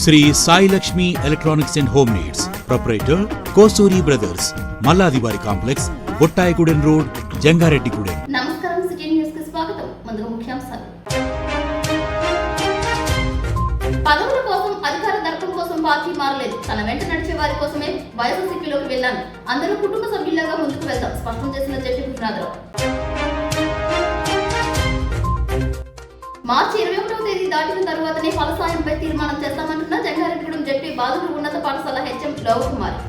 Shri Sai Lakshmi electronics and home needs proprietor Kosuri brothers మల్లాదివారి complex Bottayigudem road Jangareddygudem. నమస్కారం, city news కి స్వాగతం. ముందుగా ముఖ్యాంశాలు. పదవుల కోసం, అధికార దర్పం కోసం పార్టీ మారలేదు. తన వెంట నడిచే వారి కోసమే వైఎస్ఆర్సీపీలోకి వెళ్లాను. అందరూ కుటుంబ సభ్యులుగా ముందుకు వెళ్దాం స్పష్టం చేసిన జడ్జి కృష్ణారావు. మార్చి 21వ తేదీ దాటిన తరువాతనే ఫలసాయంపై తీర్మానం చేస్తామంటున్న జంగారెడ్డిగూడెం జడ్పీ బాలుర ఉన్నత పాఠశాల హెచ్ఎం లోవకుమారి.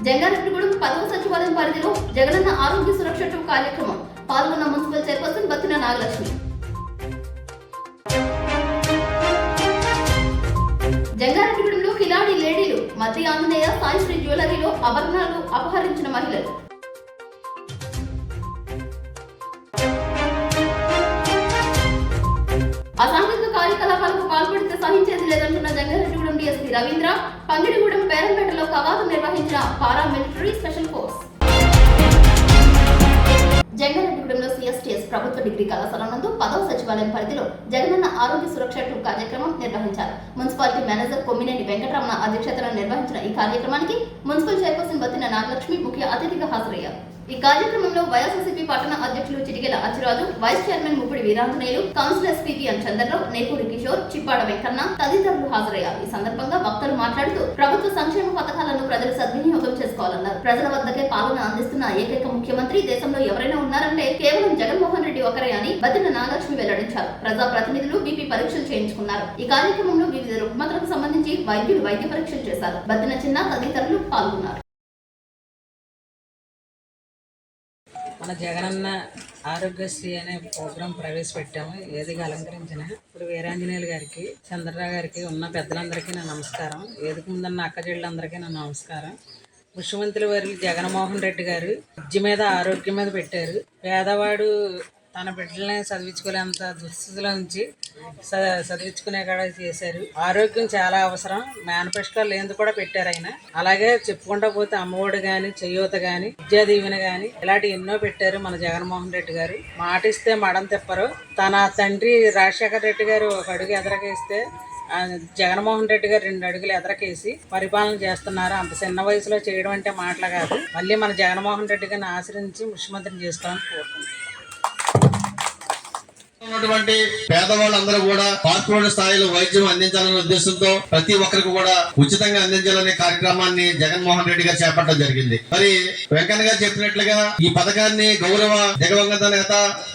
జంగారెడ్డిగూడెం 10వ సచివాలయం పరిధిలో జగనన్న ఆరోగ్య సురక్ష కార్యక్రమం పాల్గొన్న మున్సిపల్ చైర్పర్సన్ బత్తిన నాగలక్ష్మి. జంగారెడ్డిగూడెంలో కిలాడి లేడీలు మధ్య ఆంజనేయ సాయిశ్రీ జ్యువెలరీలో ఆభరణాలు అపహరించిన మహిళలు. అసాంఘిక కార్యకలాపాలకు పాల్పడితే సహించేది లేదంటున్న జంగారెడ్డిగూడెం డీఎస్పీ రవీంద్ర. పంగిడిగూడెం పేరంపేటలో కవాతు నిర్వహించిన పారామిలిటరీ స్పెషల్ ఫోర్స్. జంగారెడ్డిగూడెంలో సిఎస్టీఎస్ ప్రభుత్వ డిగ్రీ కళాశాల నందు 10వ సచివాలయం పరిధిలో జగనన్న ఆరోగ్య సురక్ష కార్యక్రమం నిర్వహించారు. మున్సిపాలిటీ మేనేజర్ కొమ్మినేని వెంకటరమణ అధ్యక్షతన నిర్వహించిన ఈ కార్యక్రమానికి మున్సిపల్ చైర్పర్సన్ బత్తిన నాగలక్ష్మి ముఖ్య అతిథిగా హాజరయ్యారు. ఈ కార్యక్రమంలో వైఎస్ఆర్సీపీ పట్టణ అధ్యక్షులు Chitikela Achiraju, vice chairman Muppidi Veeranjaneyulu, councillors PPN Chandrarao, Nepuri Kishore, Chippada Venkanna తదితరులు హాజరయ్యారు. ఈ సందర్భంగా వక్తలు మాట్లాడుతూ ప్రభుత్వ సంక్షేమ పథకాలను ప్రజలు సద్వినియోగం చేసుకోవాలన్నారు. ప్రజల వద్దకే పాలన అందిస్తున్న ఏకైక ముఖ్యమంత్రి దేశంలో ఎవరైనా ఉన్నారంటే కేవలం జగన్మోహన్ రెడ్డి ఒకరే అని బత్తిన నాగలక్ష్మి వెల్లడించారు. ప్రజా ప్రతినిధులు బీపీ పరీక్షలు చేయించుకున్నారు. ఈ కార్యక్రమంలో వివిధ రుగ్మతలకు సంబంధించి వైద్యులు వైద్య పరీక్షలు చేశారు. బత్తిన చిన్న తదితరులు పాల్గొన్నారు. మన జగనన్న ఆరోగ్యశ్రీ అనే ప్రోగ్రాం ప్రవేశపెట్టాము. ఏదిగా అలంకరించిన ఇప్పుడు వీరాంజనేయులు గారికి, చంద్రరావు గారికి, ఉన్న పెద్దలందరికీ నా నమస్కారం. ఏదికి ముందన్న అక్క చెల్లెలందరికీ నా నమస్కారం. ముఖ్యమంత్రి వారు జగన్మోహన్ రెడ్డి గారు విద్య మీద, ఆరోగ్యం మీద పెట్టారు. పేదవాడు తన బిడ్డల్ని చదివించుకునేంత దుస్థితిలో నుంచి చదివించుకునే కూడా చేశారు. ఆరోగ్యం చాలా అవసరం. మేనిఫెస్టోలో లేనిది కూడా పెట్టారు ఆయన. అలాగే చెప్పుకుంటా పోతే అమ్మఒడి కానీ, చేయూత కానీ, విద్యా దీవెన కానీ ఇలాంటి ఎన్నో పెట్టారు మన జగన్మోహన్ రెడ్డి గారు. మాటిస్తే మడం తిప్పరు. తన తండ్రి రాజశేఖర రెడ్డి గారు ఒక అడుగు ఎదరకేస్తే జగన్మోహన్ రెడ్డి గారు 2 అడుగులు ఎదరకేసి పరిపాలన చేస్తున్నారు. అంత చిన్న వయసులో చేయడం అంటే మాటలు కాదు. మళ్ళీ మన జగన్మోహన్ రెడ్డి గారిని ఆశ్రయించి ముఖ్యమంత్రిని చేసుకోవాలని కోరుకుంటున్నాం. ఉన్నటువంటి పేదవాళ్ళందరూ కూడా కార్పొరేట్ స్థాయిలో వైద్యం అందించాలనే ఉద్దేశంతో ప్రతి ఒక్కరికి కూడా ఉచితంగా అందించాలనే కార్యక్రమాన్ని జగన్మోహన్ రెడ్డి గారు చేపట్టడం జరిగింది. మరి వెంకన్న గారు చెప్పినట్లుగా ఈ పథకాన్ని గౌరవ దివంగత నేత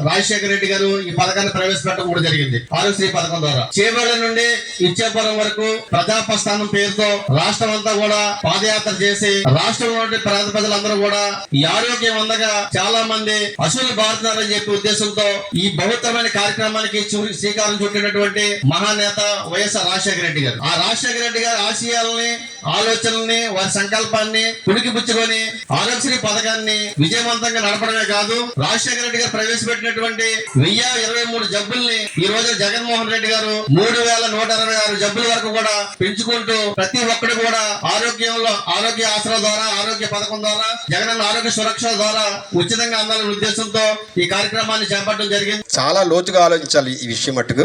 రాజశేఖర రెడ్డి గారు ఈ పథకాన్ని ప్రవేశపెట్టడం కూడా జరిగింది. ఆరోగ్యశ్రీ పథకం ద్వారా చేవెళ్ల నుండి ఇచ్చాపురం వరకు ప్రజాప్రస్థానం పేరుతో రాష్ట్రం అంతా కూడా పాదయాత్ర చేసి రాష్ట్రంలోని పేద ప్రజలందరూ కూడా ఈ ఆరోగ్యం అందగా చాలా మంది అసలు బారుతున్నారని చెప్పే ఉద్దేశంతో ఈ బహుత్తరమైన కార్యక్రమానికి శ్రీకారం చుట్టినటువంటి మహానేత వైఎస్ఆర్ రాజశేఖర రెడ్డి గారు. ఆ రాజశేఖర రెడ్డి గారి ఆశయాలని, ఆలోచనల్ని, వారి సంకల్పాన్ని పుణికిపుచ్చుకొని ఆరోగ్యశ్రీ పథకాన్ని విజయవంతంగా నడపడమే కాదు, రాజశేఖర రెడ్డి గారు ప్రవేశపెట్టినటువంటి 1023 జబ్బుల్ని ఈ రోజు జగన్మోహన్ రెడ్డి గారు 3166 జబ్బుల వరకు కూడా పెంచుకుంటూ ప్రతి ఒక్కరు కూడా ఆరోగ్యంలో ఆరోగ్య ఆసరా ద్వారా, ఆరోగ్య పథకం ద్వారా, జగనన్న ఆరోగ్య సురక్ష ద్వారా ఉచితంగా అందాలనే ఉద్దేశంతో ఈ కార్యక్రమాన్ని చేపట్టడం జరిగింది. చాలా లోతుగా ఆలోచించాలి ఈ విషయం మట్టుకు.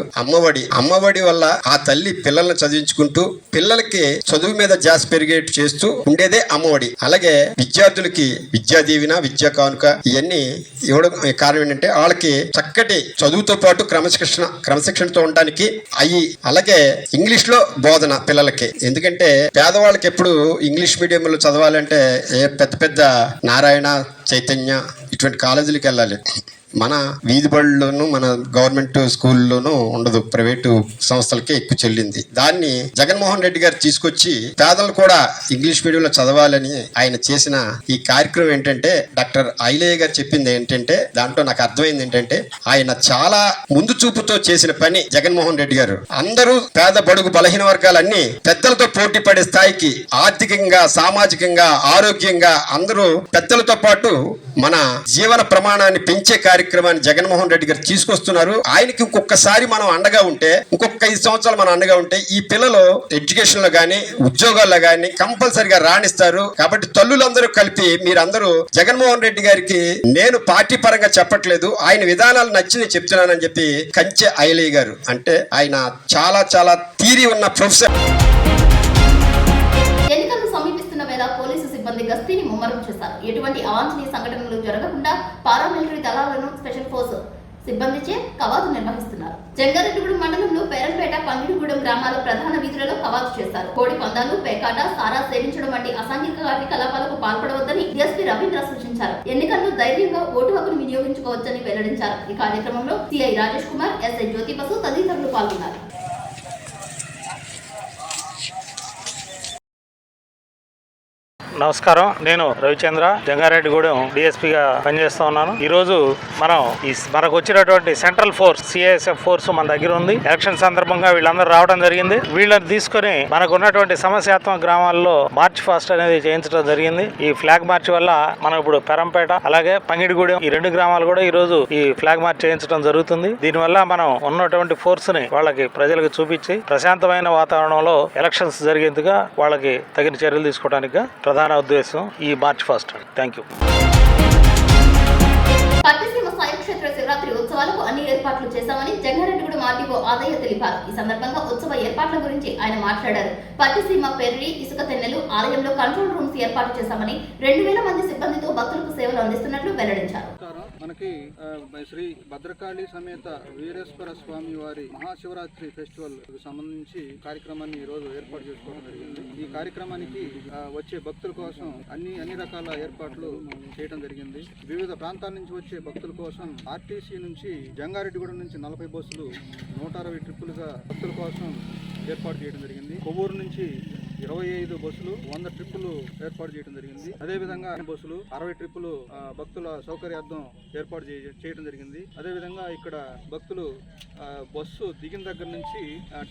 అమ్మఒడి వల్ల ఆ తల్లి పిల్లల్ని చదివించుకుంటూ పిల్లలకి చదువు మీద జాస్ పెరిగేట్టు చేస్తూ ఉండేదే అమ్మఒడి. అలాగే విద్యార్థులకి విద్యా దీవెన, విద్యా కానుక ఇవన్నీ ఇవ్వడం కారణం ఏంటంటే వాళ్ళకి చక్కటి చదువుతో పాటు క్రమశిక్షణతో ఉండడానికి అయ్యి, అలాగే ఇంగ్లీష్ లో బోధన పిల్లలకి. ఎందుకంటే పేదవాళ్ళకి ఎప్పుడు ఇంగ్లీష్ మీడియంలో చదవాలంటే పెద్ద పెద్ద నారాయణ, చైతన్య ఇటువంటి కాలేజీలకు వెళ్ళాలి. మన వీధి బడుల్లోనూ, మన గవర్నమెంట్ స్కూల్లోనూ ఉండదు, ప్రైవేటు సంస్థలకే ఎక్కువ చెల్లింది. దాన్ని జగన్మోహన్ రెడ్డి గారు తీసుకొచ్చి పేదలు కూడా ఇంగ్లీష్ మీడియంలో చదవాలని ఆయన చేసిన ఈ కార్యక్రమం ఏంటంటే, డాక్టర్ ఐలయ్య గారు చెప్పింది ఏంటంటే, దాంట్లో నాకు అర్థమైంది ఏంటంటే, ఆయన చాలా ముందు చూపుతో చేసిన పని జగన్మోహన్ రెడ్డి గారు. అందరూ పేద, బడుగు, బలహీన వర్గాలన్నీ పెద్దలతో పోటీ పడే స్థాయికి ఆర్థికంగా, సామాజికంగా, ఆరోగ్యంగా అందరూ పెద్దలతో పాటు మన జీవన ప్రమాణాన్ని పెంచే కార్యక్రమం కార్యక్రమాన్ని జగన్మోహన్ రెడ్డి గారు తీసుకొస్తున్నారు. ఆయనకి ఇంకొకసారి మనం అండగా ఉంటే, ఇంకొక 5 సంవత్సరాలు మనం అండగా ఉంటే ఈ పిల్లలు ఎడ్యుకేషన్ లో గానీ ఉద్యోగాల్లో గానీ కంపల్సరిగా రాణిస్తారు. కాబట్టి తల్లులందరూ కలిపి మీరందరూ జగన్మోహన్ రెడ్డి గారికి, నేను పార్టీ పరంగా చెప్పట్లేదు, ఆయన విధానాలు నచ్చి చెప్తున్నానని చెప్పి కంచె ఐలయ్య గారు, అంటే ఆయన చాలా చాలా థియరీ ఉన్న ప్రొఫెసర్. ఎన్నికలు సమీపిస్తున్న వేళ పోలీసు సిబ్బంది గస్తీని ముమ్మరం చేశారు. ఎటువంటి అవాంఛనీయ సంఘటనలు జరగకుండా పారామిలిటరీ దళాలను స్పెషల్ ఫోర్స్ సిబ్బందిచే కవాతు నిర్వహిస్తున్నారు. జంగారెడ్డిగూడెం మండలంలో పేరంపేట, పంగిడిగూడెం గ్రామాల ప్రధాన వీధులలో కవాతు చేశారు. కోడి పందాలు, పేకాట, సారా సేవించడం వంటి అసాంఘిక కార్యకలాపాలకు పాల్పడవద్దని ఎస్పీ రవీంద్ర సూచించారు. ఎన్నికల్లో ధైర్యంగా ఓటు హక్కును వినియోగించుకోవచ్చని వెల్లడించారు. ఈ కార్యక్రమంలో సిఐ రాజేష్ కుమార్, ఎస్ఐ జ్యోతి బసు తదితరులు పాల్గొన్నారు. నమస్కారం, నేను రవిచంద్ర, జంగారెడ్డిగూడెం డిఎస్పీగా పనిచేస్తూ ఉన్నాను. ఈ రోజు మనం మనకు వచ్చినటువంటి సెంట్రల్ ఫోర్స్ సిఐఎస్ఎఫ్ ఫోర్స్ మన దగ్గర ఉంది. ఎలక్షన్ సందర్భంగా వీళ్ళందరూ రావడం జరిగింది. వీళ్ళని తీసుకొని మనకు ఉన్నటువంటి సమస్యాత్మక గ్రామాల్లో మార్చ్ ఫాస్ట్ అనేది చేయించడం జరిగింది. ఈ ఫ్లాగ్ మార్చ్ వల్ల మనం ఇప్పుడు పెరంపేట అలాగే పంగిడిగూడెం ఈ 2 గ్రామాలు కూడా ఈ రోజు ఈ ఫ్లాగ్ మార్చ్ చేయించడం జరుగుతుంది. దీనివల్ల మనం ఉన్నటువంటి ఫోర్స్ ని వాళ్ళకి ప్రజలకు చూపించి ప్రశాంతమైన వాతావరణంలో ఎలక్షన్స్ జరిగేందుగా వాళ్ళకి తగిన చర్యలు తీసుకోవడానికి ప్రధాన ఉద్దేశం ఈ March fast. Thank you. Pattiseema Sai క్షేత్ర శివరాత్రి ఉత్సవాలకు అన్ని ఏర్పాట్లు చేశామని జంగారెడ్డిగూడెం ఆర్డీఓ ఆదయ్య తెలిపారు. ఈ సందర్భంగా ఉత్సవ ఏర్పాట్ల గురించి ఆయన మాట్లాడారు. పట్టిసీమ పెర్రి, ఇసుక తెన్నెలు ఆలయంలో కంట్రోల్ రూమ్స్ ఏర్పాటు చేశామని 2000 మంది సిబ్బందితో భక్తులకు సేవలు అందిస్తున్నట్లు వెల్లడించారు. మనకి శ్రీ భద్రకాళి సమేత వీరేశ్వర స్వామి వారి మహాశివరాత్రి ఫెస్టివల్ సంబంధించి కార్యక్రమాన్ని ఈ రోజు ఏర్పాటు చేసుకోవడం జరిగింది. ఈ కార్యక్రమానికి వచ్చే భక్తుల కోసం అన్ని రకాల ఏర్పాట్లు చేయడం జరిగింది. వివిధ ప్రాంతాల నుంచి వచ్చే భక్తుల కోసం ఆర్టీసీ నుంచి జంగారెడ్డిగూడెం నుంచి 40 బస్సులు 160 ట్రిప్పులుగా భక్తుల కోసం ఏర్పాటు చేయడం జరిగింది. కొవ్వూరు నుంచి 25 బస్సులు 100 ట్రిప్పులు ఏర్పాటు చేయడం జరిగింది. అదేవిధంగా బస్సులు 60 ట్రిప్పులు భక్తుల సౌకర్యార్థం ఏర్పాటు చేయడం జరిగింది. అదేవిధంగా ఇక్కడ భక్తులు బస్సు దిగిన దగ్గర నుంచి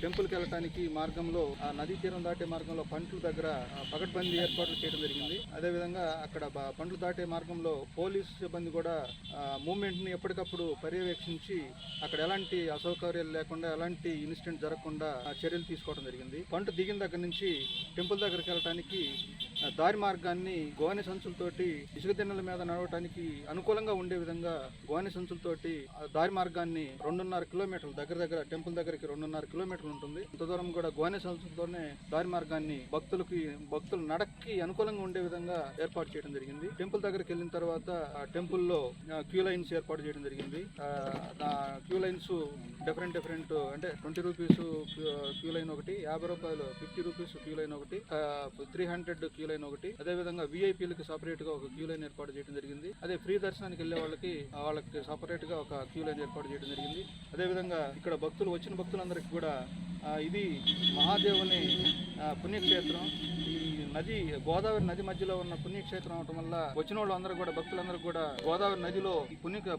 టెంపుల్కి వెళ్ళటానికి మార్గంలో నదీ తీరం దాటే మార్గంలో పంట్ల దగ్గర పకడ్బందీ ఏర్పాట్లు చేయడం జరిగింది. అదేవిధంగా అక్కడ పండ్లు దాటే మార్గంలో పోలీసు సిబ్బంది కూడా మూవ్మెంట్ని ఎప్పటికప్పుడు పర్యవేక్షించి అక్కడ ఎలాంటి అసౌకర్యాలు లేకుండా ఎలాంటి ఇన్సిడెంట్ జరగకుండా చర్యలు తీసుకోవడం జరిగింది. పంట దిగిన దగ్గర నుంచి టెంపుల్ దగ్గరికి వెళ్ళటానికి దారి మార్గాన్ని గోనె సంచులతోటి ఇసుక తిన్నెల మీద నడవటానికి అనుకూలంగా ఉండే విధంగా గోనె సంచులతోటి దారి మార్గాన్ని 2.5 కిలోమీటర్లు దగ్గర టెంపుల్ దగ్గరికి 2.5 కిలోమీటర్లు ఉంటుంది. అంత దూరం కూడా గోనె సంచులతోనే దారి మార్గాన్ని భక్తుల నడక్కి అనుకూలంగా ఉండే విధంగా ఏర్పాటు చేయడం జరిగింది. టెంపుల్ దగ్గరికి వెళ్ళిన తర్వాత టెంపుల్లో క్యూ లైన్స్ ఏర్పాటు చేయడం జరిగింది. క్యూ లైన్స్ డిఫరెంట్ అంటే 20 రూపీస్ క్యూ లైన్ ఒకటి, 50 రూపాయలు 50 రూపీస్ క్యూ లైన్ ఒకటి, 300 క్యూ లైన్ ఒకటి. అదేవిధంగా విఐపీలకి సపరేట్ గా ఒక క్యూ లైన్ ఏర్పాటు చేయడం జరిగింది. అదే ఫ్రీ దర్శనానికి వెళ్లే వాళ్ళకి సపరేట్ గా ఒక క్యూ లైన్ ఏర్పాటు చేయడం జరిగింది. అదేవిధంగా ఇక్కడ వచ్చిన భక్తులందరికీ కూడా ఇది మహాదేవుని పుణ్యక్షేత్రం. ఈ నది గోదావరి నది మధ్యలో ఉన్న పుణ్యక్షేత్రం అవటం వల్ల వచ్చిన వాళ్ళందరూ కూడా భక్తులందరూ కూడా గోదావరి నదిలో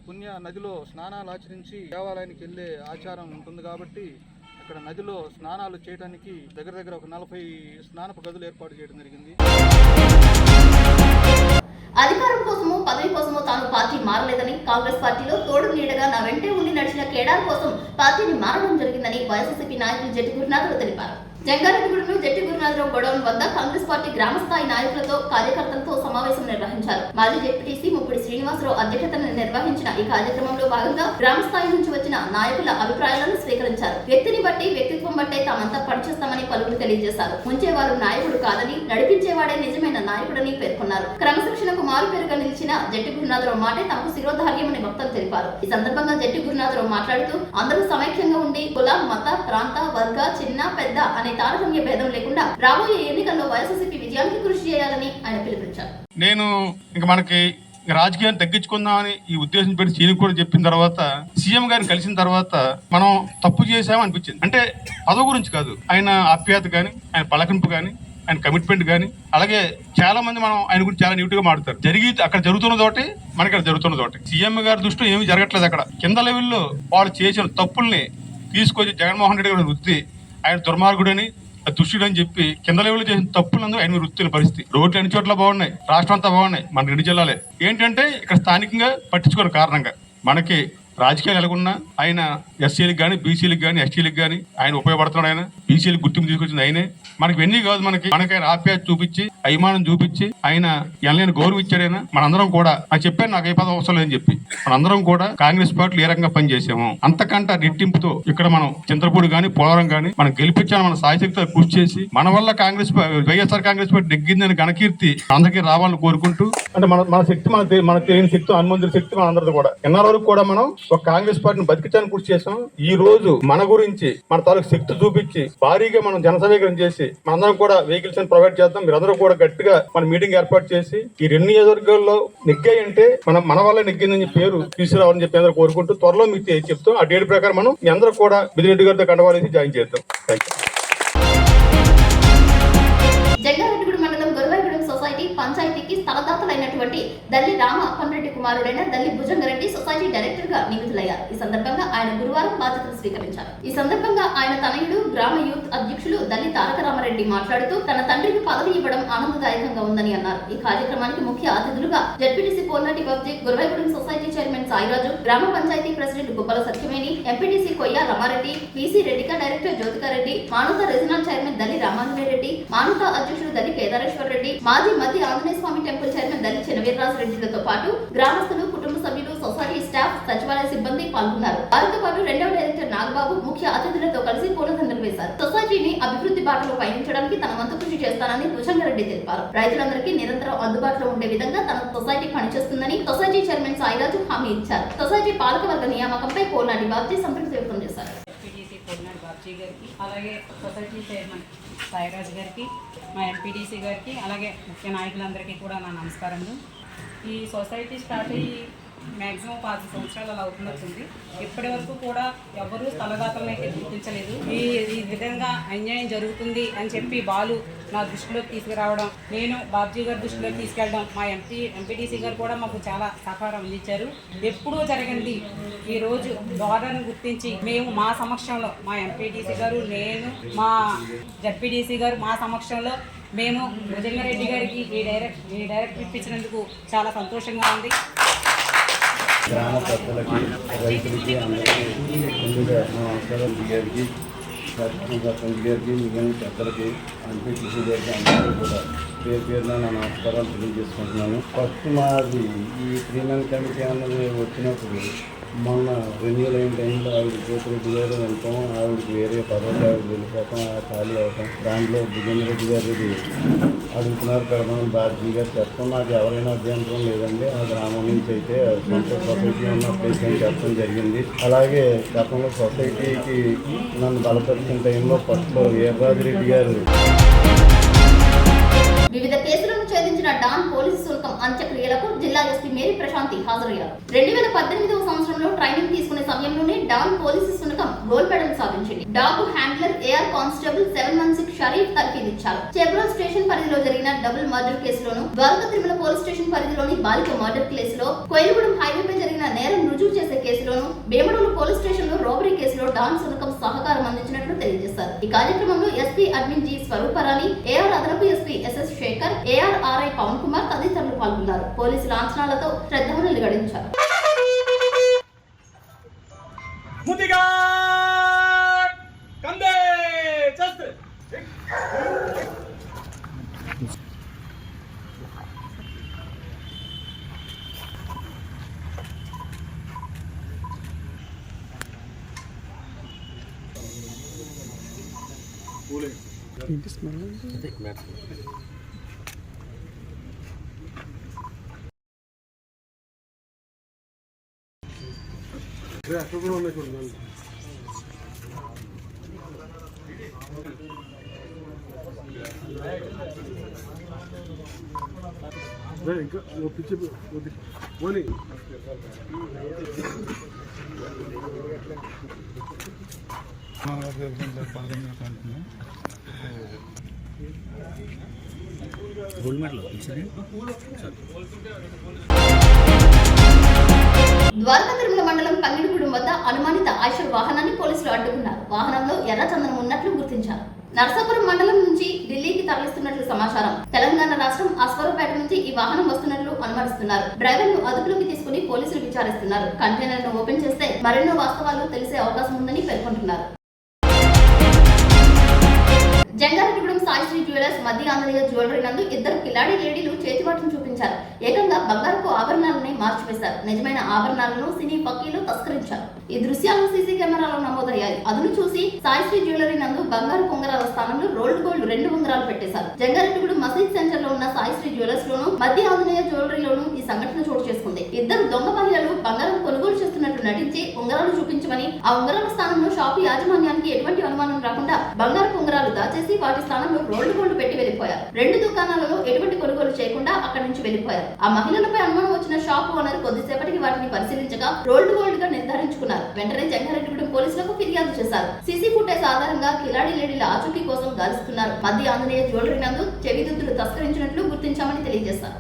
పుణ్య నదిలో స్నానాలు ఆచరించి దేవాలయానికి వెళ్లే ఆచారం ఉంటుంది. కాబట్టి అక్కడ నదిలో స్నానాలు చేయడానికి దగ్గర ఒక 40 స్నానపు గదులు ఏర్పాటు చేయడం జరిగింది. అధికారం కోసమో పదవి కోసమో తాను పార్టీ మారలేదని, కాంగ్రెస్ పార్టీలో తోడు నీడగా నా వెంటే ఉండి నడిచిన కేడార్ కోసం పార్టీని మారడం జరిగిందని వైఎస్ఆర్సీపీ నాయకులు జట్టి గురునాథరావు తెలిపారు. జంగారెడ్డిగూడెంలో జట్టి గురునాథరావు గొడవన్ వద్ద కాంగ్రెస్ పార్టీ గ్రామస్థాయి నాయకులతో కార్యకర్తలతో సమావేశం నిర్వహించారు. మాజీ డిప్యూటీసీ ముప్పిడి శ్రీనివాసరావు అధ్యక్షతన నిర్వహించిన ఈ కార్యక్రమంలో భాగంగా గ్రామస్థాయి నుంచి వచ్చిన నాయకుల అభిప్రాయాలను స్వీకరించారు. వ్యక్తిని బట్టి వ్యక్తిత్వం బట్టే తామంతా పనిచేస్తామని పలువురు తెలియజేశారు. ఉంచేవారు నాయకుడు కాదని, నడిపించేవాడే నిజమైన నాయకుడని పేర్కొన్నారు. క్రమశిక్షణకు మారుపేరుగా నిలిచిన జట్టి గురునాథరావు మాటే తమకు శిరోధార్యమని భక్తులు తెలిపారు. ఈ సందర్భంగా జట్టి గురునాథరావు మాట్లాడుతూ అందరూ సమైక్యంగా ఉండి కుల, మత, ప్రాంత, వర్గ, చిన్న పెద్ద అనే తారతమ్య భేదం లేకుండా రాబోయే ఎన్నికల్లో వైఎస్ఆర్సీపీ విజయానికి కృషి చేయాలని ఆయన పిలుపునిచ్చారు. నేను మనకి రాజకీయాన్ని తగ్గించుకుందామని ఈ ఉద్దేశం పెట్టి సీఎం కూడా చెప్పిన తర్వాత, సీఎం గారిని కలిసిన తర్వాత మనం తప్పు చేసామని అనిపించింది. అంటే పదవి గురించి కాదు, ఆయన ఆప్యాయత కానీ, ఆయన పలకరింపు కానీ, ఆయన కమిట్మెంట్ కానీ, అలాగే చాలా మంది మనం ఆయన గురించి చాలా నెగిటివ్ గా మాట్లాడతారు. అక్కడ జరుగుతున్న తోటి మనకి ఇక్కడ జరుగుతున్న తోటి సీఎం గారి దృష్టిలో ఏమీ జరగట్లేదు. అక్కడ కింద లెవెల్లో వాళ్ళు చేసిన తప్పుల్ని తీసుకొచ్చి జగన్మోహన్ రెడ్డి గారి వృత్తి ఆయన దుర్మార్గుడని, దుష్టుడు అని చెప్పి కింద లెవెల్లో చేసిన తప్పులందుకు ఆయన వృత్తిని పరిస్థితి. రోడ్లు అన్ని చోట్ల బాగున్నాయి, రాష్ట్రం అంతా బాగున్నాయి, మన 2 జిల్లాలే. ఏంటంటే ఇక్కడ స్థానికంగా పట్టించుకోని కారణంగా మనకి రాజకీయాలు ఎలాగున్నా ఆయన ఎస్సీలకు కానీ బీసీలకు కానీ ఎస్టీలకు కానీ ఆయన ఉపయోగపడుతున్నాడు. ఆయన బీసీలకు గుర్తింపు తీసుకొచ్చింది ఆయనే. మనకి ఇవన్నీ కాదు, మనకి ఆయన ఆప్యాయత చూపించి అభిమానం చూపించి ఆయన ఎనలేని గౌరవించాడు. ఆయన మనందరం కూడా నాకు చెప్పాను, నాకు ఏ పదవి అవసరం లేదని చెప్పి మనందరం కూడా కాంగ్రెస్ పార్టీలు ఏ రకంగా పనిచేసాము అంతకంటే రెట్టింపుతో ఇక్కడ మనం చింతలపూడి కానీ పోలవరం కానీ మనం గెలిపించాను. మన సాయశక్తితో కృషి చేసి మన వల్ల వైఎస్ఆర్ కాంగ్రెస్ పార్టీ నెగ్గిందని ఘనకీర్తి అందరికీ రావాలని కోరుకుంటూ, అంటే మన శక్తి మనకు తెలియని శక్తి హనుమంతుడి శక్తి మన అందరిది కూడా ఎన్నర వరకు కూడా మనం ఒక కాంగ్రెస్ పార్టీని బతికించడానికి కృషి చేసాం. ఈ రోజు మన గురించి మన తాలూకు శక్తి చూపించి భారీగా మనం జనసమీకరణ చేసి మనందరం కూడా వెహికల్స్ ప్రొవైడ్ చేద్దాం. మీరందరూ కూడా గట్టిగా మన మీటింగ్ ఏర్పాటు చేసి ఈ 2 నియోజకవర్గాల్లో నెగ్గాయంటే మన వల్ల నెగ్గిందని పేరు తీసుకురావాలని చెప్పి అందరూ కోరుకుంటూ త్వరలో మీకు చెప్తాం. ఆ డేట్ ప్రకారం మనం మీ అందరూ కూడా బిదిరెడ్డి గారితో కండవాలేసి జాయిన్ చేద్దాం. Thank you. జంగారెడ్డిగూడెం మండలం గొరవాయిగూడెం సొసైటీ పంచాయతీకి స్థలదాతలైనటువంటి దల్లి రామ అప్పన్రెడ్డి కుమారుడైన దల్లి భుజంగరెడ్డి సొసైటీ డైరెక్టర్ గా నియమితులయ్యారు. ఈ సందర్భంగా ఆయన గురువారం బాధ్యతలు స్వీకరించారు. ఈ సందర్భంగా ఆయన తనయుడు గ్రామ యూత్ అధ్యక్షులు దల్లి తారక రామారెడ్డి మాట్లాడుతూ తన తండ్రికి పదవి ఇవ్వడం ఆనందదాయకంగా ఉందని అన్నారు. ఈ కార్యక్రమానికి ముఖ్య అతిథులుగా ZPTC Polnati Babji, Goravayigudem society chairman Sairaju, గ్రామ panchayat president Gubbala Satyameni, MPTC Koyya Ramareddy, PC Reddika director Jyothikareddy, మానుత రీజనల్ చైర్మన్ దల్లి రామాంజనేరెడ్డి, మానుత అధ్యక్షుడు దల్లి కేదారేశ్వర రెడ్డి, మాజీ మధ్య ఆంజనేయ స్వామి టెంపుల్ చైర్మన్ దల్లి చినవీర్రాజు రెడ్డిలతో పాటు గ్రామస్తులు, కుటుంబ సభ్యులు, సొసైటీ స్టాఫ్, సచివాలయ సిబ్బంది పాల్గొన్నారు. వారితో పాటు 2వ డైరెక్టర్ నాగబాబు ముఖ్య అతిథులతో కలిసి పూలదండలు వేశారు. సొసైటీని అభివృద్ధి బాటలో పయనించడానికి తన వంతు కృషి చేస్తానని భుజంగరెడ్డి తెలిపారు. రైతులందరికీ నిరంతరం అందుబాటులో ఉండే విధంగా తన సొసైటీ పనిచేస్తుందని సొసైటీ చైర్మన్ సాయిరాజు హామీ ఇచ్చారు. సొసైటీ పాలకవర్గ నియామకంపై పోల్నాటి బాబ్జీ సంతృప్తి వ్యక్తం చేశారు. అలాగే సొసైటీ చైర్మన్ సాయిరాజు గారికి, మా ఎంపీడీసీ గారికి, అలాగే ముఖ్య నాయకులందరికీ కూడా నా నమస్కారములు. ఈ సొసైటీ స్టార్ట్ అయ్యి మ్యాక్సిమం 5 సంవత్సరాలు అలా అవుతున్నట్టుంది. ఇప్పటి వరకు కూడా ఎవరూ స్థలదాతలను అయితే గుర్తించలేదు. ఈ విధంగా అన్యాయం జరుగుతుంది అని చెప్పి బాలు నా దృష్టిలోకి తీసుకురావడం, నేను బాబ్జీ గారి దృష్టిలోకి తీసుకెళ్ళడం, మా ఎంపీటీసీ గారు కూడా మాకు చాలా సహకారం అందించారు. ఎప్పుడూ జరిగింది ఈరోజు దోరను గుర్తించి మేము మా సమక్షంలో, మా ఎంపీటీసీ గారు, నేను, మా జడ్పీటీసీ గారు మా సమక్షంలో మేము భుజంగారెడ్డి గారికి ఈ డైరెక్ట్ ఇప్పించినందుకు చాలా సంతోషంగా ఉంది. గ్రామ పెద్దలకి, రైతులకి, అందరికీ ముందుగా నమస్కారం. గారికి, సర్పంచ్ గారికి, మిగిలిన పెద్దలకి, ఎంపీటీసీ గారికి అందరికీ కూడా పేరున నా నమస్కారాలు తెలియజేసుకుంటున్నాను. ఫస్ట్ మాది ఈ 3 మంత్ కమిటీ అన్నది వచ్చినప్పుడు మొన్న రెన్యూల్ అయిన టైంలో ఆవిడ జ్యోతిరెడ్డి గారు వెళ్తాం, ఆవిడకి వేరే పదవులు ఆవిడ వెళ్ళిపోతాం, ఖాళీ అవుతాం. దాంట్లో భుజంగరెడ్డి గారిది అడుగుతున్నారు పెడదామని బాబ్జీ గారు చెప్పడం నాకు ఎవరైనా అభ్యంతరం లేదండి. ఆ గ్రామం నుంచి అయితే సొంత సొసైటీ ఉన్న ప్లేస్ అని చెప్పడం జరిగింది. అలాగే గతంలో సొసైటీకి నన్ను బలపరిచిన టైంలో ఫస్ట్లో వీర్రాజిరెడ్డి గారు వివిధ కేసులను ఛేదించిన డాన్ పోలీసు శుల్కం అంత్యక్రియలకు జిల్లా ఎస్పీ మేరీ ప్రశాంతి హాజరయ్యారు. 2018వ సంవత్సరంలో ట్రైనింగ్ తీసుకునే సమయంలోనే డాన్ పోలీసు శుల్కం గోల్డ్ మెడల్ సాధించింది. డాబు హ్యాండ్లర్ ఏఆర్ కానిస్టేబుల్ 716 షరీఫ్ తర్ఫీదిచ్చారు. చెబ్రోల్ స్టేషన్ పరిధిలో జరిగిన డబుల్ మర్డర్ కేసులోను, ద్వారకా తిరుమల పోలీస్ స్టేషన్ పరిధిలోని బాలిక మర్డర్ కేసులో, కోయిలగూడెం హైవేపై జరిగిన నేరం రుజువు చేసే కేసులోను, భీమడోలు పోలీస్ స్టేషన్ లో రోబరీ కేసులో డాన్ శుల్కం సహకారం అందించినట్లు తెలియజేశారు. ఈ కార్యక్రమంలో SP admin G Swarooparani, AR అదనపు SP SS Sekhar, AR RI Pavan Kumar తదితరులు పాల్గొన్నారు. పోలీసు లాంఛనాలతో శ్రద్ధాంజలి ఘటించారు. ఇంకా పిచ్చి పోనీ ద్వారకా తిరుమల మండలం పంగిడిగూడెం వద్ద అనుమానిత ఐషర్ వాహనాన్ని పోలీసులు అడ్డుకున్నారు. వాహనంలో ఎర్రచందనం ఉన్నట్లు గుర్తించారు. నరసాపురం మండలం నుంచి ఢిల్లీకి తరలిస్తున్నట్లు సమాచారం. తెలంగాణ రాష్ట్రం అశ్వరపేట నుంచి ఈ వాహనం వస్తున్నట్లు అనుమానిస్తున్నారు. డ్రైవర్ ను అదుపులోకి తీసుకుని పోలీసులు విచారిస్తున్నారు. కంటైనర్ ను ఓపెన్ చేస్తే మరెన్నో వాస్తవాలు తెలిసే అవకాశం ఉందని పేర్కొంటున్నారు. జంగారెడ్డిగూడెం సాయిశ్రీ జ్యువెలర్స్ మధ్య ఆంధ్రయ జ్యువెలరీ నందు ఇద్దరు కిలాడి లేడీలు చేతివాటం చూపించారు. ఏకంగా బంగారపు ఆభరణాలని మార్చివేశారు. నిజమైన ఆభరణాలను సినీ పక్కీలు తస్కరించారు. ఈ దృశ్యాలు సీసీ కెమెరాలో నమోదయ్యాయి. అదును చూసి సాయిశ్రీ జ్యువెలరీ నందు బంగారు ఉంగరాల స్థానంలో రోల్డ్ గోల్డ్ 2 ఉంగరాలు పెట్టేశారు. జంగారెడ్డిగూడెం మసీద్ సెంటర్ లో ఉన్న సాయిశ్రీ జ్యువెలర్స్ లోను మధ్య ఆంధ్రయ జ్యువెలరీలోను ఈ సంఘటన చోటు చేసుకుంది. ఇద్దరు దొంగ మహిళలు బంగారం కొనుగోలు చేస్తున్నట్లు నటించి ఉంగరాలు చూపించమని, ఆ ఉంగరాల స్థానంలో షాపు యాజమాన్యానికి ఎటువంటి అనుమానం రాకుండా బంగారపు ఉంగరాలు దాచేసి వాటి స్థానంలో రోల్డ్ గోల్డ్ పెట్టి వెళ్లిపోయారు. 2 దుకాణాలలో ఎటువంటి కొనుగోలు చేయకుండా అక్కడి నుంచి వెళ్లిపోయారు. ఆ మహిళలపై అనుమానం వచ్చిన షాపు ఓనర్ కొద్దిసేపటికి వాటిని పరిశీలించగా రోల్డ్ గోల్డ్ గా నిర్ధారించుకున్నారు. వెంటనే జంగారెడ్డిగూడెం పోలీసులకు ఫిర్యాదు చేశారు. సీసీ ఫుటేజ్ ఆధారంగా కిలాడి లేడీల ఆచూకీ కోసం గాలిస్తున్నారు. మధ్య ఆంజనేయ జ్యువెలరీ నందు చెవిదుద్దులు తస్కరించినట్లు గుర్తించామని తెలియజేశారు.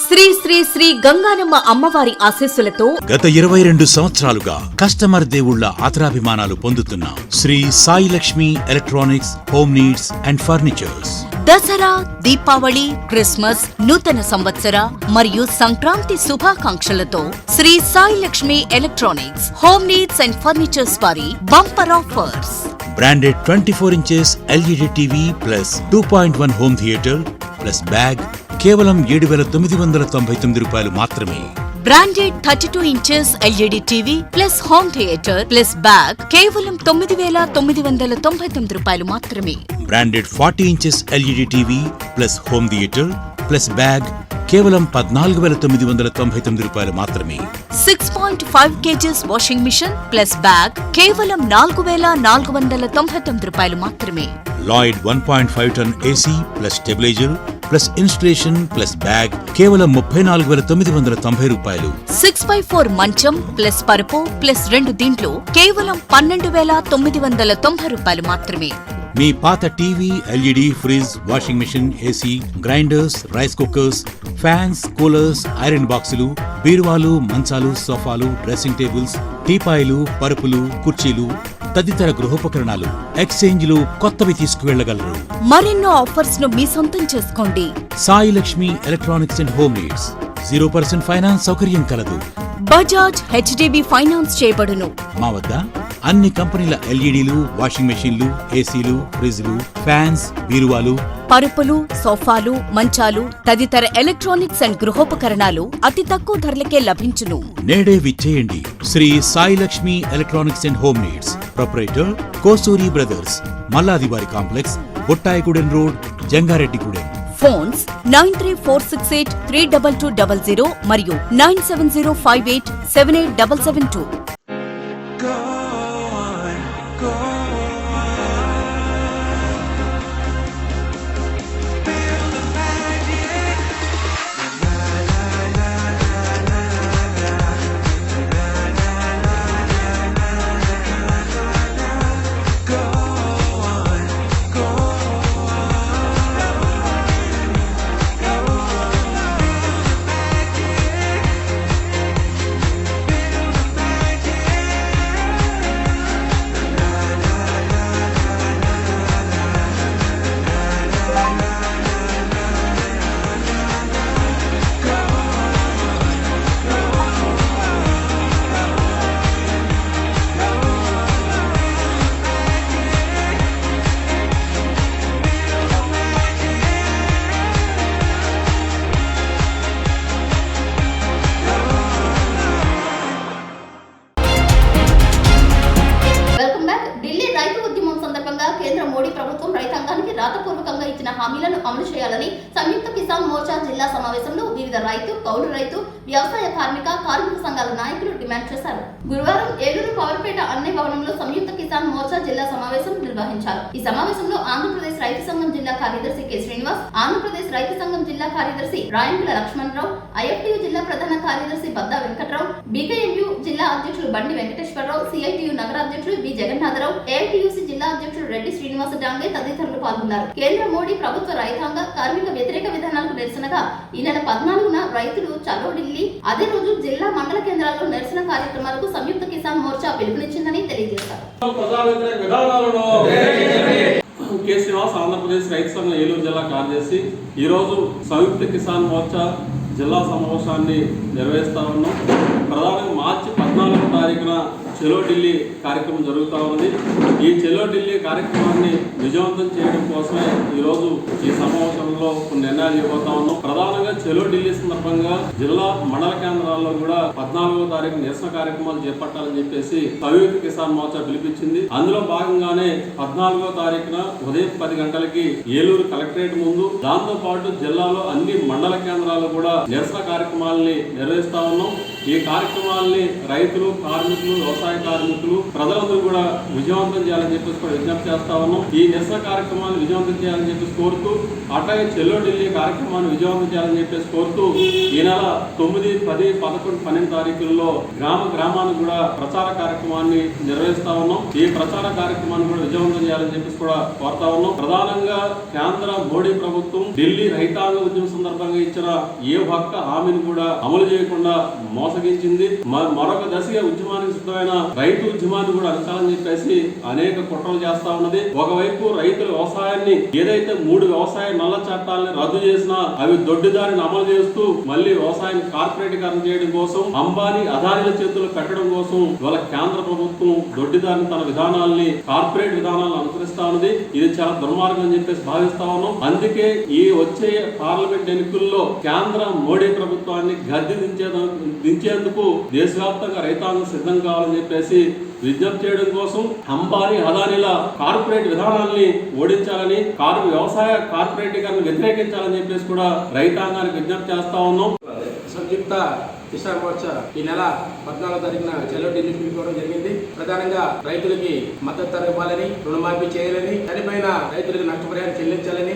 శ్రీ శ్రీ శ్రీ గంగానమ్మ అమ్మవారి ఆశీస్సులతో గత 22 సంవత్సరాలుగా కస్టమర్ దేవుళ్ల ఆదరాభిమానాలు పొందుతున్న Shri Sai Lakshmi electronics home needs and furnitures Dasara, Deepavali, Christmas, నూతన సంవత్సర మరియు సంక్రాంతి శుభాకాంక్షలతో Shri Sai Lakshmi electronics home needs and furnitures వారి bumper offers. Branded 24 inches LED TV plus 2.1 home theatre plus bag కేవలం 7,999 రూపాయలు మాత్రమే. Branded 32 inches LED TV plus home theatre plus bag కేవలం 9,999 రూపాయలు మాత్రమే. Branded 40 inches LED TV plus home theatre plus bag కేవలం 14,999 రూపాయలు మాత్రమే. 6.5 kgs washing machine plus bag కేవలం 4,499 రూపాయలు మాత్రమే. Lloyd 1.5 ton AC plus stabiliser plus installation plus bag కేవలం 34,990 రూపాయలు. 6x4 మంచం ప్లస్ పరుపు ప్లస్ 2 దీంట్లో కేవలం 12,990 రూపాయలు మాత్రమే. మీ పాత TV, LED, fridge, washing machine, AC, grinders, rice cookers, fans, coolers, iron బాక్సులు, బీరువాలు, మంచాలు, సోఫాలు, డ్రెస్సింగ్ టేబుల్స్, టీపాయిలు, పరుపులు, కుర్చీలు తదితర గృహోపకరణాలు ఎక్స్చేంజ్లు కొత్తవి తీసుకువెళ్లగలరు. మరెన్నో ఆఫర్స్ ను మీ సొంతం చేసుకోండి. Sai Lakshmi electronics and home needs 0% finance సౌకర్యం కలదు. బజాజ్ హెచ్డిబి ఫైనాన్స్ చేయబడును. మా వద్ద అన్ని కంపెనీల ఎల్ఈడీలు, వాషింగ్ మెషీన్లు, ఏసీలు, ఫ్రిజ్లు, ఫ్యాన్స్, బీరువాలు, పరుపులు, సోఫాలు, మంచాలు తదితర ఎలక్ట్రానిక్స్ అండ్ గృహోపకరణాలు అతి తక్కువ ధరలకే లభించును. నేడే విచ్చేయండి. Shri Sai Lakshmi electronics and home needs, proprietor Kosuri brothers, మల్లాదివారి complex, Bottayigudem road, Jangareddygudem. Phones 9346832200 మరియు 9705878772. జిల్లా సమావేశంలో వివిధ రైతు, కౌలు రైతు, వ్యవసాయ కార్మిక సంఘాల నాయకులు డిమాండ్ చేశారు. గురువారం ఏలూరు పవర్పేట అన్ని భవనంలో సంయుక్త కిసాన్ మోర్చా జిల్లా సమావేశం నిర్వహించారు. ఈ సమావేశంలో ఆంధ్రప్రదేశ్ రైతు సంఘం జిల్లా కార్యదర్శి కె శ్రీనివాస్, ఆంధ్రప్రదేశ్ రైతు సంఘం జిల్లా కార్యదర్శి రాయంకుల లక్ష్మణరావు, ఐఎఫ్టియు జిల్లా ప్రధాన కార్యదర్శి బద్దా వెంకట్రావు, బీకేఎంయు జిల్లా అధ్యక్షులు బండి వెంకటేశ్వరరావు, సిఐటియు నగర అధ్యక్షులు బి జగన్నాథరావు, ఏఐటియుసి జిల్లా అధ్యక్షులు రెడ్డి శ్రీనివాస డాంగే తదితరులు పాల్గొన్నారు. కేంద్ర మోడీ ప్రభుత్వ రైతాంగ కార్మిక వ్యతిరేక విధానాలకు నిరసనగా ఈ నెల 14న రైతులు చలో ఢిల్లీ, అదే రోజు జిల్లా మండల కేంద్రాల్లో నిరసన కార్యక్రమాలకు సంయుక్త కిసాన్ మోర్చా పిలుపునిచ్చిందని తెలియజేశారు. కె శ్రీనివాస్, ఆంధ్రప్రదేశ్ రైతు సంఘం ఏలూరు జిల్లా కార్యదర్శి. ఈరోజు సంయుక్త కిసాన్ మోర్చా జిల్లా సమావేశాన్ని నిర్వహిస్తా ఉన్నాం. ప్రధానంగా మార్చి 14వ తారీఖున చలో ఢిల్లీ కార్యక్రమం జరుగుతూ ఉంది. ఈ చలో ఢిల్లీ కార్యక్రమాన్ని విజయవంతం చేయడం కోసమే ఈరోజు ఈ సమావేశంలో కొన్ని నిర్ణయాలు ఇవ్వబోతా ఉన్నాం. ప్రధానంగా చలో ఢిల్లీ సందర్భంగా జిల్లా మండల కేంద్రాల్లో కూడా 14వ తారీఖు నిరసన కార్యక్రమాలు చేపట్టాలని చెప్పేసి సంయుక్త కిసాన్ మోర్చా పిలిపించింది. అందులో భాగంగానే 14వ తారీఖున ఉదయం 10 గంటలకి ఏలూరు కలెక్టరేట్ ముందు, దాంతో పాటు జిల్లాలో అన్ని మండల కేంద్రాల్లో కూడా నిరసన కార్యక్రమాలని నిర్వహిస్తా ఉన్నాం. ఈ కార్యక్రమాలని రైతులు, కార్మికులు, వ్యవసాయ కార్మికులు, ప్రజలందరూ కూడా విజయవంతం చేయాలని చెప్పేసి కూడా విజ్ఞప్తి చేస్తా ఉన్నాం. ఈ నిరసన కార్యక్రమాన్ని విజయవంతం చేయాలని చెప్పేసి కోరుతూ, అట్లాగే చెల్లో ఢిల్లీ కార్యక్రమాన్ని విజయవంతం చేయాలని చెప్పేసి కోరుతూ ఈ నెల 9, 10, 11, 12 తారీఖుల్లో గ్రామాన్ని కూడా ప్రచార కార్యక్రమాన్ని నిర్వహిస్తా ఉన్నాం. ఈ ప్రచార కార్యక్రమాన్ని కూడా విజయవంతం చేయాలని చెప్పేసి కూడా కోరుతా ఉన్నాం. ప్రధానంగా కేంద్ర మోడీ ప్రభుత్వం ఢిల్లీ రైతాంగ ఉద్యమం సందర్భంగా ఇచ్చిన ఏ ఒక్క హామీని కూడా అమలు చేయకుండా మోసగించింది. మరొక దశగా ఉద్యమానికి సిద్ధమైన రైతు ఉద్యమాన్ని కూడా అణచాలని చెప్పేసి అనేక కుట్రలు చేస్తా ఉన్నది. ఒకవైపు రైతుల వ్యవసాయాన్ని ఏదైతే 3 వ్యవసాయ నల్ల చట్టాలని రద్దు చేసినా అవి దొడ్డిదారిని అమలు చేస్తూ మళ్ళీ వ్యవసాయాన్ని కార్పొరేటీకరణ చేయడం కోసం, అంబానీ, అదానీల చేతుల్లో పెట్టడం కోసం ఇవాళ కేంద్ర ప్రభుత్వం దొడ్డిదారిని తన విధానాల్ని, కార్పొరేట్ విధానాలను అనుసరిస్తా ఉన్నది. ఇది చాలా దుర్మార్గం అని చెప్పేసి భావిస్తా ఉన్నాం. అందుకే ఈ వచ్చే పార్లమెంట్ ఎన్నికల్లో కేంద్ర మోడీ ప్రభుత్వాన్ని గద్దె దించేందుకు దేశవ్యాప్తంగా రైతాంగం సిద్ధం కావాలని చెప్పేసి విజ్ఞప్తి చేయడం కోసం అంబానీ, అదానీల కార్పొరేట్ విధానాల్ని ఓడించాలని, వ్యవసాయ కార్పొరేటీకరణ వ్యతిరేకించాలని చెప్పేసి కూడా రైతాంగానికి విజ్ఞప్తి చేస్తా ఉన్నాం. సంయుక్త కిసాన్ మోర్చా ఈ నెల 14వ తారీఖున చలో ఢిల్లీ పిలుపుకోవడం జరిగింది. ప్రధానంగా రైతులకి మద్దతు ధర ఇవ్వాలని, రుణమాఫీ చేయాలని, చనిపోయిన రైతులకు నష్టపరిహారం చెల్లించాలని,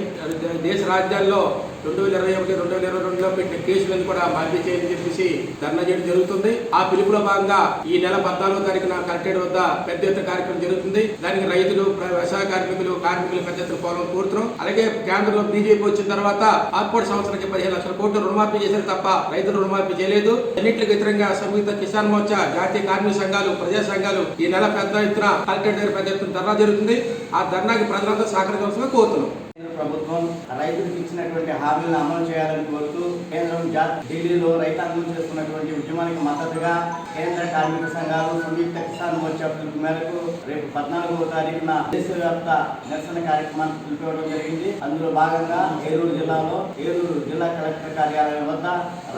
దేశ రాజధానిలో 2021, 2022లో పెట్టిన కేసులను కూడా మాఫీ చేయాలని చెప్పేసి ధర్నా చేయడం జరుగుతుంది. ఆ పిలుపులో భాగంగా ఈ నెల 14వ తారీఖున కలెక్టరేట్ వద్ద పెద్ద ఎత్తున కార్యక్రమం జరుగుతుంది. దానికి రైతులు, వ్యవసాయ కార్మికులు పెద్ద ఎత్తున కోరుతున్నాం. అలాగే కేంద్రంలో బీజేపీ వచ్చిన తర్వాత ఆర్కోట్ సంవత్సరానికి 15 లక్షల కోట్లు రుణమాఫీ చేశారు తప్ప రైతులు రుణమాఫీ చేయలేదు. అన్నింటికి వ్యతిరేకంగా సంయుక్త కిసాన్ మోర్చా, జాతీయ కార్మిక సంఘాలు, ప్రజా సంఘాలు ఈ నెల పెద్ద ఎత్తున కలెక్టరేట్ దగ్గర పెద్ద ఎత్తున ధర్నా జరుగుతుంది. ఆ ధర్నాకి ప్రజలంతా సహకరించాల్సిందిగా కోరుతున్నాం. ప్రభుత్వం రైతులకు ఇచ్చినటువంటి హామీలను అమలు చేయాలని కోరుతూ కేంద్రం ఢిల్లీలో రైతాంగం చేస్తున్నటువంటి ఉద్యమానికి మద్దతుగా కేంద్ర కార్మిక సంఘాలు సంయుక్త కిసాన్ మోర్చా పిలుపు మేరకు రేపు 14వ తారీఖున దేశవ్యాప్త నిరసన కార్యక్రమాన్ని పిలుపుకోవడం జరిగింది. అందులో భాగంగా ఏలూరు జిల్లాలో ఏలూరు జిల్లా కలెక్టర్ కార్యాలయం వద్ద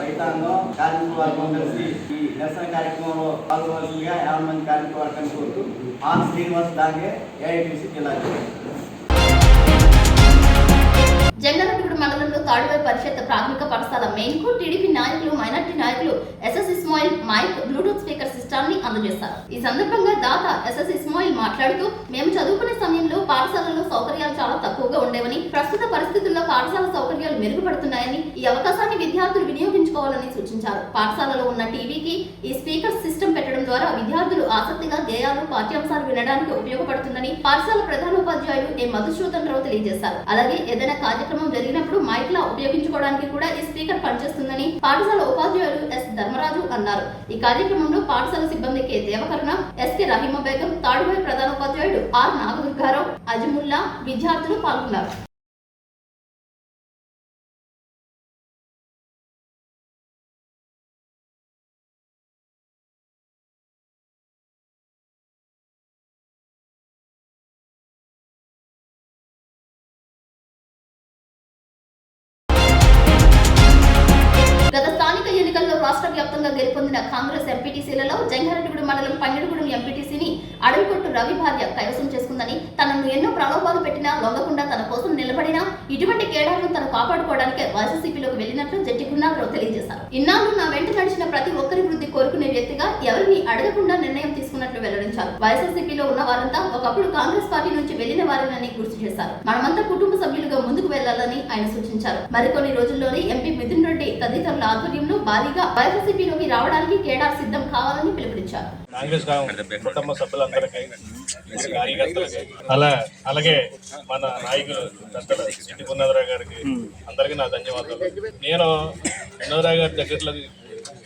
రైతాంగం, కార్మిక వర్గం కలిసి ఈ నిరసన కార్యక్రమంలో పాల్గొనవలసిందిగా 50 మంది కార్మిక వర్గాన్ని కోరుతూ ఆర్ శ్రీనివాస్ డాంగే, ఏఐటిసి జిల్లా. జంగారెడ్డిగూడెం మండలంలో తాడువై పరిషత్ ప్రాథమిక పాఠశాల మెయిన్ కు టీడీపీ నాయకులు, మైనార్టీ నాయకులు SS Ismail mike, Bluetooth speaker సిస్టాన్ని అందజేశారు. ఈ సందర్భంగా దాత ఎస్ఎస్ ఇస్మాయిల్ మాట్లాడుతూ, మేము చదువుకునే సమయంలో పాఠశాలలో సౌకర్యాలు చాలా తక్కువగా ఉండేవని, ప్రస్తుత పరిస్థితుల్లో పాఠశాల సౌకర్యాలు మెరుగుపడుతున్నాయని, ఈ అవకాశాన్ని విద్యార్థులు వినియోగించుకోవాలని సూచించారు. పాఠశాలలో ఉన్న టీవీకి ఈ స్పీకర్ సిస్టమ్ పెట్టడం ద్వారా విద్యార్థులు ఆసక్తిగా గేయాలు, పాఠ్యాంశాలు వినడానికి ఉపయోగపడుతుందని పాఠశాల ప్రధానోపాధ్యాయులు ఏ మధుసూదన్ రావు తెలియజేశారు. అలాగే ఏదైనా కార్యక్రమం జరిగినప్పుడు మైక్ లా ఉపయోగించుకోవడానికి కూడా ఈ స్పీకర్ పనిచేస్తుందని పాఠశాల ఉపాధ్యాయులు ఎస్ ధర్మరాజు అన్నారు. ఈ కార్యక్రమంలో పాఠశాల సిబ్బంది కె దేవకరుణ, ఎస్కే రహీమా బేగం, తాడువై ప్రధానోపాధ్యాయుడు ఆర్ నాగదుర్గారావు, అజిముల్లా, విద్యార్థులు పాల్గొన్నారు. గత స్థానిక ఎన్నికల్లో రాష్ట్ర వ్యాప్తంగా గెలుపొందిన గెలుపొందిన కాంగ్రెస్ ఎంపీటీసీలలో జంగారెడ్డిగూడెం మండలం పంగిడిగూడెం ఎంపీటీసీని అడవికొట్టు రవి భార్య కైవసం చేసుకుందని, తనను ఎన్నో ప్రలోభాలు పెట్టినా లొంగకుండా తన కోసం నిలబడినా ఇటువంటి కేడాలను తను కాపాడుకోవడానికే వైఎస్ఆర్సీపీలోకి వెళ్లినట్లు జట్టి గున్నారావు తెలియజేశారు. ఇన్నాళ్ళు నా వెంట నడిచిన ప్రతి ఒక్కరి వృద్ధి కోరుకునే వ్యక్తిగా ఎవరిని అడగకుండా నిర్ణయం తీసుకున్నట్లు వెల్లడించారు. వైఎస్ఆర్సీపీలో ఉన్న వారంతా ఒకప్పుడు కాంగ్రెస్ పార్టీ నుంచి వెళ్లిన వారిని గుర్తు చేశారు. మనమంతా కుటుంబ సభ్యులుగా ముందుకు వెళ్లాలని ఆయన సూచించారు. మరికొన్ని రోజుల్లోనే ఎంపీ మిథున్ రెడ్డి తదితరుల ఆధ్వర్యంలో భారీగా వైఎస్ఆర్సీపీలోకి రావడానికి కేడార్ సిద్ధం కావాలని పిలుపునిచ్చారు. కాంగ్రెస్ కుటుంబ సభ్యులందరికీ, కార్యకర్తలకి, అలాగే మన నాయకులు జట్టి గున్నారావు గారికి అందరికీ నా ధన్యవాదాలు. నేను గున్నారావు గారి దగ్గరలో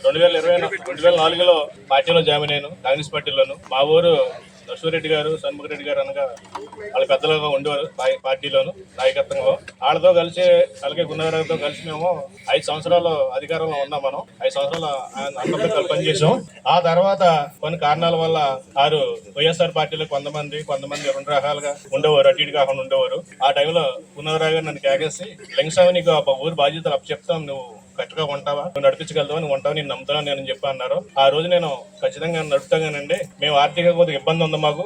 2004లో పార్టీలో జాయిన్ అయ్యాను, కాంగ్రెస్ పార్టీలోను. మా ఊరు నర్సిరెడ్డి గారు, షణ్ముఖరెడ్డి గారు అనగా వాళ్ళ పెద్దలుగా ఉండేవారు పార్టీలోను, నాయకత్వంలో. వాళ్ళతో కలిసి, అలాగే గున్నారావుతో కలిసి మేము 5 సంవత్సరాలు అధికారంలో ఉన్నాం. మనం 5 సంవత్సరాలు అందరితో పనిచేసాం. ఆ తర్వాత కొన్ని కారణాల వల్ల వారు వైఎస్ఆర్ పార్టీలో కొంతమంది 2 రకాలుగా ఉండేవారు, అటు ఇటు కాకుండా ఉండేవారు. ఆ టైంలో గున్నారావు గారు నన్ను కేకేసి, లింగస్వామి నీకు ఊరు బాధ్యతలు అప్పచెప్తాం, నువ్వు కరెక్ట్గా ఉంటావా, నువ్వు నడిపించగలుగుతావు, నువ్వు ఉంటావు, నేను నమ్ముతాను నేను చెప్పి అన్నారు. ఆ రోజు నేను ఖచ్చితంగా నడుపుతాగానండి. మేము ఆర్థిక కొద్దిగా ఇబ్బంది ఉంది, మాకు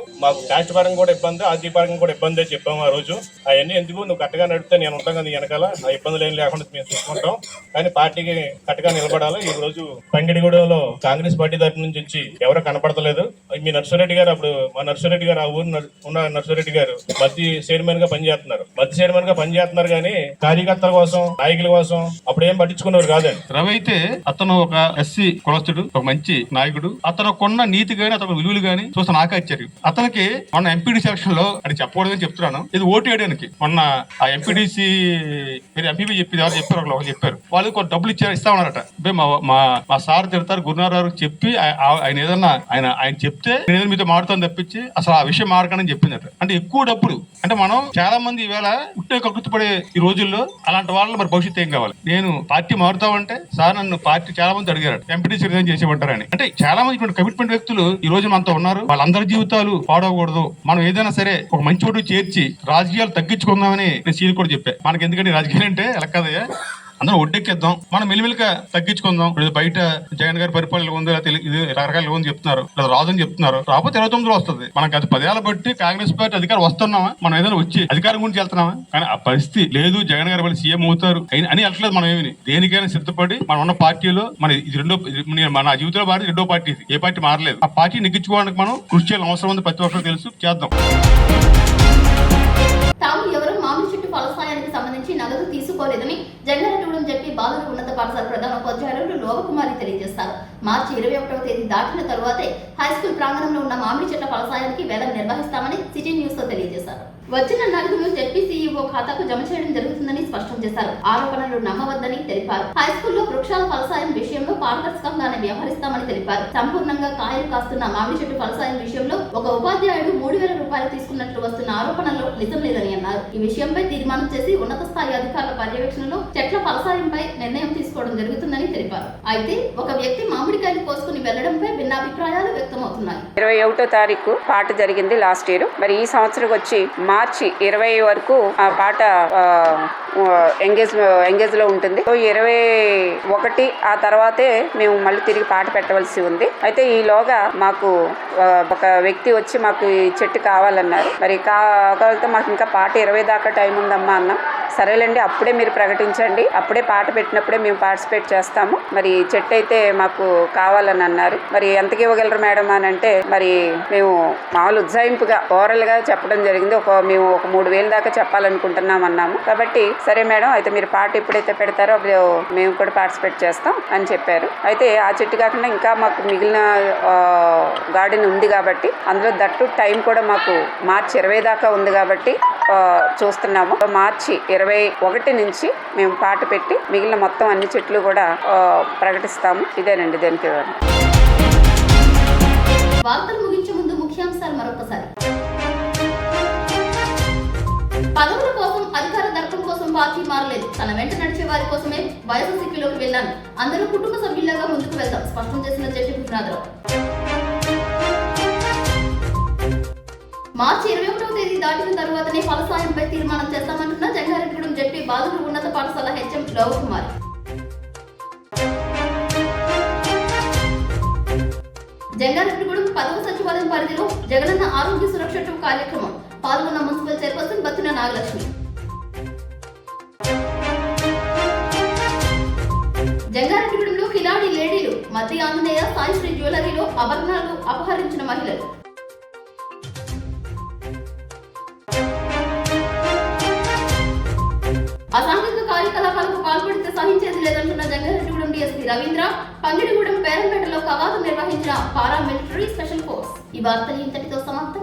క్యాస్ట్ పరంగా కూడా ఇబ్బంది, ఆర్థిక పరంగా కూడా ఇబ్బంది చెప్పాము ఆ రోజు. అవన్నీ ఎందుకు, నువ్వు కరెక్ట్గా నడిపితే నేను ఉంటాం కదా వెనకాల, ఆ ఇబ్బందులు ఏం లేకుండా మేము చూసుకుంటాం, కానీ పార్టీకి కరెక్ట్గా నిలబడాలి. ఈ రోజు పంగిడిగూడెంలో కాంగ్రెస్ పార్టీ తరఫు నుంచి వచ్చి ఎవరో కనపడతలేదు. మీ నర్సిరెడ్డి గారు, అప్పుడు మా నర్సిరెడ్డి గారు, ఆ ఊరు ఉన్న నర్సిరెడ్డి గారు మధ్య చైర్మన్ గా పనిచేస్తున్నారు కానీ కార్యకర్తల కోసం, నాయకుల కోసం అప్పుడు ఏం పట్టించుకున్నారు కాదండి. రవి అయితే అతను ఒక ఎస్సీ కులస్తుడు, ఒక మంచి నాయకుడు. అతను కొన్న నీతి గాని, అతను విలువలు గాని చూస్తే నాకు ఆశ్చర్యం. అతనికి మొన్న ఎంపీడీ సెలక్షన్ లో అది చెప్పకూడదని చెప్తున్నాను, ఇది ఓటు వేయడానికి మొన్న ఆ ఎంపీడీసీ ఎంపీ చెప్పారు వాళ్ళు కొంత డబ్బులు ఇస్తామన్నారట. మా సార్ తిడతారు, గురునారావు చెప్పి ఆయన ఏదన్నా ఆయన చెప్తే నేను మీతో మాడుతాను తప్పించి అసలు ఆ విషయం మారకని చెప్పిందట. అంటే ఎక్కువ డబ్బులు, అంటే మనం చాలా మంది ఈవేళ పుట్టే కక్కుతుపడే ఈ రోజుల్లో అలాంటి వాళ్ళని మరి భవిష్యత్తు ఏం కావాలి. నేను పార్టీ మారుతామంటే సార్ నన్ను పార్టీ చాలా మంది అడిగారు ఎంపీటీసీ రిజైన్ చేసేమంటారని. అంటే చాలా మంది ఇటువంటి కమిట్మెంట్ వ్యక్తులు ఈ రోజు మనతో ఉన్నారు. వాళ్ళందరి జీవితాలు పాడవకూడదు, మనం ఏదైనా సరే ఒక మంచి ఓటు చేర్చి రాజకీయాలు తగ్గించుకుందామని నేను సీల్ కూడా చెప్పాను. మనకి ఎందుకంటే రాజకీయాలు అంటే ఎలా కదయ్యా, అందరం ఒడ్డెక్కేద్దాం, మనం మెల్లిమెల్లిగా తగ్గించుకుందాం. ఇప్పుడు బయట జగన్ గారి పరిపాలన ఉంది, ఇది రకరకాల ఉంది చెప్తున్నారు, లేదా రాదని చెప్తున్నారు. రాకపోతే 29లో వస్తుంది. మనకి అది 10 ఏళ్ళ బట్టి కాంగ్రెస్ పార్టీ అధికారం వస్తున్నామా, మనం ఏదైనా వచ్చి అధికారం గురించి వెళ్తున్నామా? కానీ ఆ పరిస్థితి లేదు. జగన్ గారు వాళ్ళు సీఎం అవుతారు అని వెళ్ళట్లేదు. మనం ఏమి దేనికైనా సిద్ధపడి మనం ఉన్న పార్టీలో మన జీవితంలో పార్టీ 2వ పార్టీ, ఏ పార్టీ మారలేదు. ఆ పార్టీ నెగ్గించుకోవడానికి మనం కృషి చేయాలని అవసరం ఉంది. ప్రతి ఒక్కరు తెలుసు, చేద్దాం. తాము ఎవరూ మామిడి చెట్టు ఫలసాయానికి సంబంధించి నగదు తీసుకోలేదని జంగారెడ్డిగూడెం చెప్పి బాలుర ఉన్నత పాఠశాల ప్రధానోపాధ్యాయులు లోకకుమారి తెలియజేస్తారు. మార్చి 21వ తేదీ దాటిన తరువాతే హైస్కూల్ ప్రాంగణంలో ఉన్న మామిడి చెట్ల ఫలసాయానికి వేలం నిర్వహిస్తామని సిటీ న్యూస్ తో తెలియజేశారు. వచ్చిన నగదును జెడ్పీ సీఈఓ ఖాతాకు జమ చేయడం జరుగుతుందని స్పష్టం చేశారు. ఆరోపణలు నమ్మవద్దని తెలిపారు. హైస్కూల్లో వృక్షాల ఫలసాయం విషయంలో పారదర్శకంగానే వ్యవహరిస్తామని తెలిపారు. సంపూర్ణంగా కాయలు కాస్తున్న మామిడి చెట్టు ఫలసాయం విషయంలో ఒక ఉపాధ్యాయుడు 3000 రూపాయలు తీసుకున్నట్లు వస్తున్న ఆరోపణల్లో నిజం లేదని అన్నారు. ఈ విషయంపై తీర్మానం చేసి ఉన్నత స్థాయి అధికారుల పర్యవేక్షణలో చెట్ల ఫలసాయంపై నిర్ణయం తీసుకోవడం జరుగుతుందని తెలిపారు. అయితే ఒక వ్యక్తి మామిడికాయలు కోసుకుని వెళ్లడంపై భిన్నాభిప్రాయాలు వ్యక్తమవుతున్నాయి. 21వ తారీఖు పాట జరిగింది లాస్ట్ ఇయర్. మరి ఈ సంవత్సరం వచ్చి మార్చి 20 వరకు ఆ పాట ఎంగేజ్ లో ఉంటుంది. 21 ఆ తర్వాతే మేము మళ్ళీ తిరిగి పాట పెట్టవలసి ఉంది. అయితే ఈలోగా మాకు ఒక వ్యక్తి వచ్చి మాకు ఈ చెట్టు కావాలన్నారు. మరి కావాలంటే మాకు ఇంకా పాట 20 దాకా టైం ఉందమ్మా అన్నాం. సరేలేండి, అప్పుడే మీరు ప్రకటించండి, అప్పుడే పాట పెట్టినప్పుడే మేము పార్టిసిపేట్ చేస్తాము, మరి చెట్టు అయితే మాకు కావాలని అన్నారు. మరి ఎంతకి ఇవ్వగలరు మేడం అని అంటే, మరి మేము మామూలు ఉజ్జాయింపుగా ఓరల్ గా చెప్పడం జరిగింది. మేము ఒక 3000 దాకా చెప్పాలనుకుంటున్నాం అన్నాము. కాబట్టి సరే మేడం, అయితే మీరు పాట ఎప్పుడైతే పెడతారో అప్పుడు మేము కూడా పార్టిసిపేట్ చేస్తాం అని చెప్పారు. అయితే ఆ చెట్టు కాకుండా ఇంకా మాకు మిగిలిన గార్డెన్ ఉంది కాబట్టి, అందులో దట్టు టైం కూడా మాకు మార్చి 20 దాకా ఉంది కాబట్టి చూస్తున్నాము. మార్చి 21 నుంచి మేము పాట పెట్టి మిగిలిన మొత్తం అన్ని చెట్లు కూడా ప్రకటిస్తాము. ఇదేనండి దానికి. వార్తలు ముగించే ముందు ముఖ్యాంశాలు మరొకసారి. పదవుల కోసం, అధికార దర్పం కోసం పార్టీ మారలేదు. తన వెంట నడిచే వారి కోసమే వైఎస్ఆర్సీపీలోకి వెళ్ళాను. అందరూ కుటుంబ సభ్యులుగా ముందుకు వెళ్దాం స్పష్టం చేసిన జట్టి గున్నారావు. మార్చి 21వ తేదీ దాటిన తరువాతనే ఫలసాయంపై తీర్మానం చేస్తామంటున్న జంగారెడ్డిగూడెం జెడ్పీ బాలుర ఉన్నత పాఠశాల హెచ్ఎం లోకకుమారి. 10వ సచివాలయం పరిధిలో జగనన్న ఆరోగ్య సురక్ష టూ కార్యక్రమం. పాల్గొన్న మున్సిపల్ చైర్పర్సన్ బత్తున నాగలక్ష్మి. జంగారెడ్డిగూడెంలో కిలాడి లేడీలు మధ్య ఆంజనేయ సాయిశ్రీ జ్యువెలరీలో ఆభరణాలు అపహరించిన మహిళలు. అసాంఘిక కార్యకలాపాలకు పాల్పడితే సహించేది లేదంటున్న జంగారెడ్డిగూడెం డీఎస్పీ రవీంద్ర. పంగిడిగూడెం పేరంపేటలో కవాతు నిర్వహించిన పారామిలిటరీ స్పెషల్ ఫోర్స్. ఈ వార్తలు ఇంతటితో సమాప్తం.